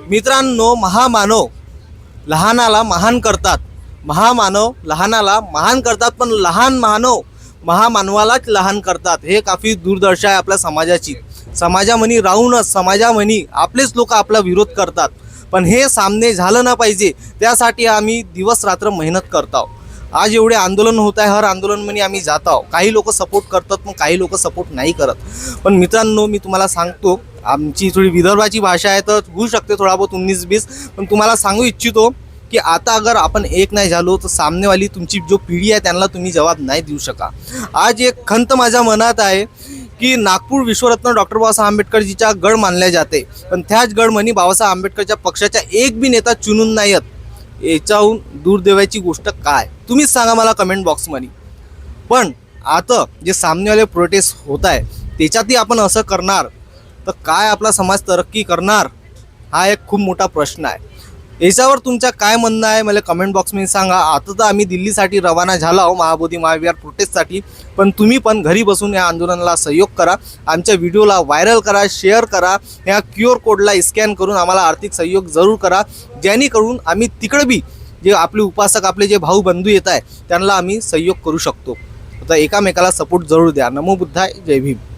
मित्रांनो, महामानव लहानाला महान करतात, महामानव लहानाला महान करतात, पण लहान मानव महामानवालाच लहान करतात। हे काफी दुर्दशा आहे आपल्या समाजाची। समाजामनी राहूनच समाजामनी आपलेच लोक आपला विरोध करतात, पण हे सामने झालं ना पाहिजे, त्यासाठी आम्ही दिवस रात्र मेहनत करतो। आज एवढे आंदोलन होत आहे, हर आंदोलन मध्ये आम्ही जात आहोत। काही लोक सपोर्ट करतात, पण काही लोक सपोर्ट नाही करत। पण मित्रांनो, मी तुम्हाला सांगतो, आमची थोडी विदर्भाची भाषा आहे तर होऊ शकते थोडा बहुत 19-20, पण तुम्हाला सांगू इच्छितो की आता अगर आपण एक नाही झालो तर सामनेवाली तुमची जो पिढी आहे त्यांना तुम्ही जवाब नाही देऊ शका। आज एक खंत माझ्या मनात आहे की नागपूर विश्वरत्न डॉक्टर बाबासाहेब आंबेडकरजीचा गड मानल्या जाते, पण त्याच गडमनी बाबासाहेब आंबेडकरच्या पक्षाचा एक बी नेता चुनून नाही येत। याच्याहून दुर्दैवाची गोष्ट काय, तुम्हीच सांगा मला कमेंट बॉक्समध्ये। पण आता जे सामनेवाले प्रोटेस्ट होत आहे त्याच्यातही आपण असं करणार तर काय आपला समाज तरक्की करणार, हा एक खूप मोठा प्रश्न आहे। याच्यावर तुमचं काय म्हणणं आहे मला कमेंट बॉक्समध्ये सांगा। आता तर आम्ही दिल्लीसाठी रवाना झालो आहोत महाबोधी महाविहार प्रोटेस्टसाठी, पण तुम्ही पण घरी बसून या आंदोलनाला सहयोग करा, आमच्या व्हिडिओला व्हायरल करा, शेअर करा, या QR कोडला स्कॅन करून आम्हाला आर्थिक सहयोग जरूर करा, जेणेकरून आम्ही तिकडे बी जे आपले उपासक आपले जे भाऊ बंधू येत आहे त्यांना आम्ही सहयोग करू शकतो। आता एकामेकाला सपोर्ट जरूर द्या। नमो बुद्धाय, जय भीम।